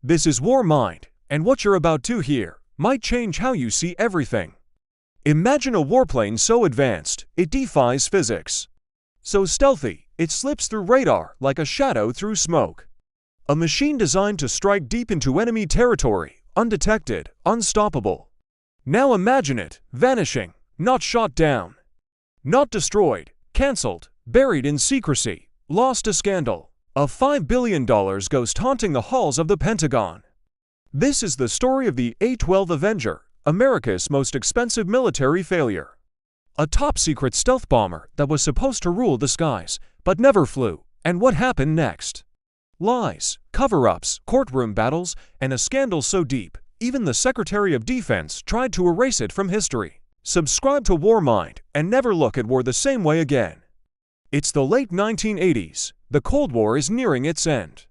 This is War Mind, and what you're about to hear might change how you see everything. Imagine a warplane so advanced, it defies physics. So stealthy, it slips through radar like a shadow through smoke. A machine designed to strike deep into enemy territory, undetected, unstoppable. Now imagine it, vanishing, not shot down. Not destroyed, cancelled, buried in secrecy, lost to scandal. A $5 billion ghost haunting the halls of the Pentagon. This is the story of the A-12 Avenger, America's most expensive military failure. A top-secret stealth bomber that was supposed to rule the skies, but never flew. And what happened next? Lies, cover-ups, courtroom battles, and a scandal so deep, even the Secretary of Defense tried to erase it from history. Subscribe to War Mind and never look at war the same way again. It's the late 1980s. The Cold War is nearing its end.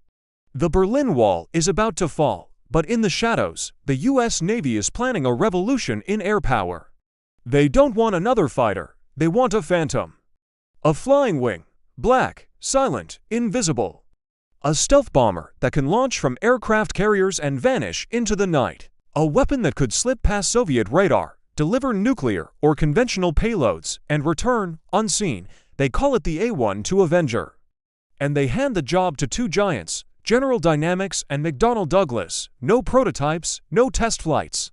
The Berlin Wall is about to fall, but in the shadows, the US Navy is planning a revolution in air power. They don't want another fighter, they want a phantom. A flying wing, black, silent, invisible. A stealth bomber that can launch from aircraft carriers and vanish into the night. A weapon that could slip past Soviet radar, deliver nuclear or conventional payloads, and return, unseen. They call it the A-12 Avenger. And they hand the job to two giants, General Dynamics and McDonnell Douglas. No prototypes, no test flights.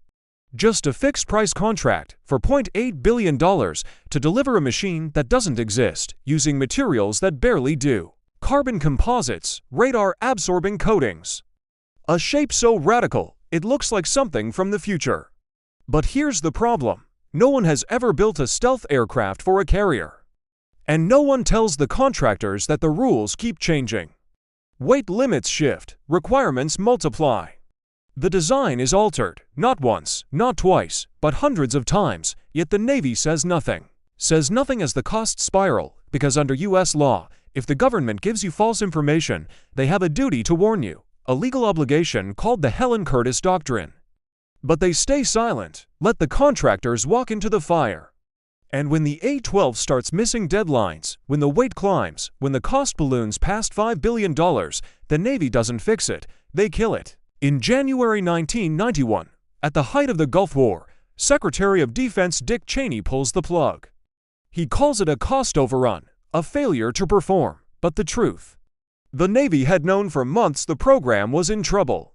Just a fixed-price contract for $0.8 billion to deliver a machine that doesn't exist, using materials that barely do. Carbon composites, radar-absorbing coatings. A shape so radical, it looks like something from the future. But here's the problem. No one has ever built a stealth aircraft for a carrier. And no one tells the contractors that the rules keep changing. Weight limits shift, requirements multiply. The design is altered, not once, not twice, but hundreds of times, yet the Navy says nothing. Says nothing as the costs spiral, because under US law, if the government gives you false information, they have a duty to warn you, a legal obligation called the Helen Curtis Doctrine. But they stay silent, let the contractors walk into the fire. And when the A-12 starts missing deadlines, when the weight climbs, when the cost balloons past $5 billion, the Navy doesn't fix it, they kill it. In January 1991, at the height of the Gulf War, Secretary of Defense Dick Cheney pulls the plug. He calls it a cost overrun, a failure to perform, but the truth. The Navy had known for months the program was in trouble.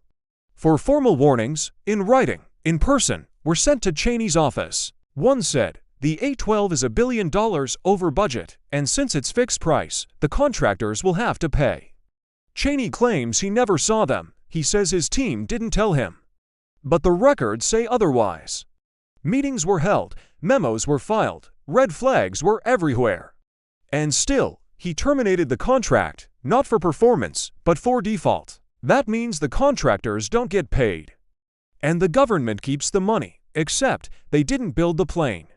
For formal warnings, in writing, in person, were sent to Cheney's office. One said, the A-12 is $1 billion over budget, and since it's fixed price, the contractors will have to pay. Cheney claims he never saw them. He says his team didn't tell him. But the records say otherwise. Meetings were held, memos were filed, red flags were everywhere. And still, he terminated the contract, not for performance, but for default. That means the contractors don't get paid. And the government keeps the money, except they didn't build the plane.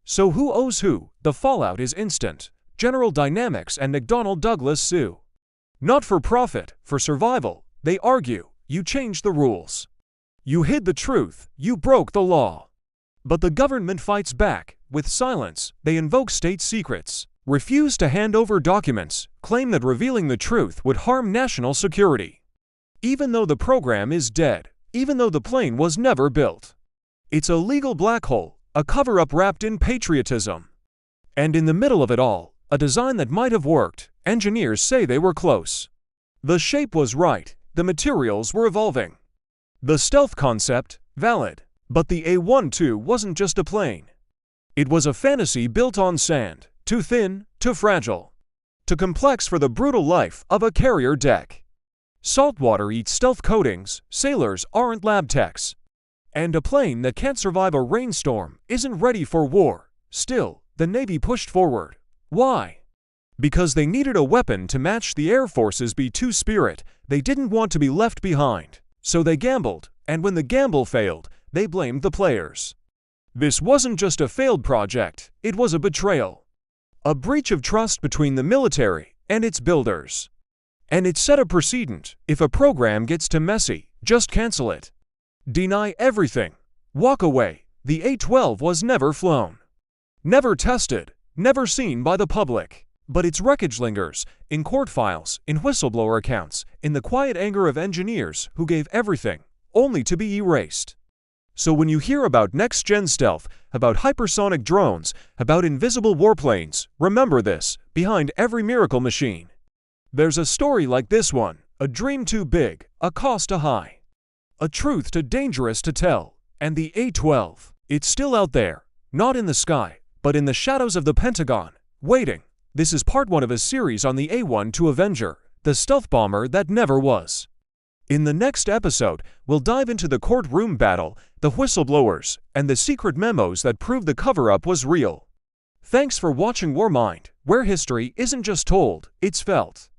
So who owes who? The fallout is instant. General Dynamics and McDonnell Douglas sue. Not for profit, for survival. They argue, you changed the rules. You hid the truth, you broke the law. But the government fights back. With silence, they invoke state secrets, refuse to hand over documents, claim that revealing the truth would harm national security. Even though the program is dead, even though the plane was never built. It's a legal black hole, a cover-up wrapped in patriotism. And in the middle of it all, a design that might have worked. Engineers say they were close. The shape was right, the materials were evolving. The stealth concept, valid. But the A-12 wasn't just a plane. It was a fantasy built on sand, too thin, too fragile. Too complex for the brutal life of a carrier deck. Saltwater eats stealth coatings, sailors aren't lab techs. And a plane that can't survive a rainstorm isn't ready for war. Still, the Navy pushed forward. Why? Because they needed a weapon to match the Air Force's B-2 Spirit. They didn't want to be left behind. So they gambled, and when the gamble failed, they blamed the players. This wasn't just a failed project, it was a betrayal. A breach of trust between the military and its builders. And it set a precedent: if a program gets too messy, just cancel it. Deny everything. Walk away. The A-12 was never flown. Never tested. Never seen by the public. But its wreckage lingers, in court files, in whistleblower accounts, in the quiet anger of engineers who gave everything, only to be erased. So when you hear about next-gen stealth, about hypersonic drones, about invisible warplanes, remember this: behind every miracle machine, there's a story like this one, a dream too big, a cost too high, a truth too dangerous to tell, and the A-12, it's still out there, not in the sky, but in the shadows of the Pentagon, waiting. This is part 1 of a series on the A-12 Avenger, the stealth bomber that never was. In the next episode, we'll dive into the courtroom battle, the whistleblowers, and the secret memos that prove the cover-up was real. Thanks for watching Warmind, where history isn't just told, it's felt.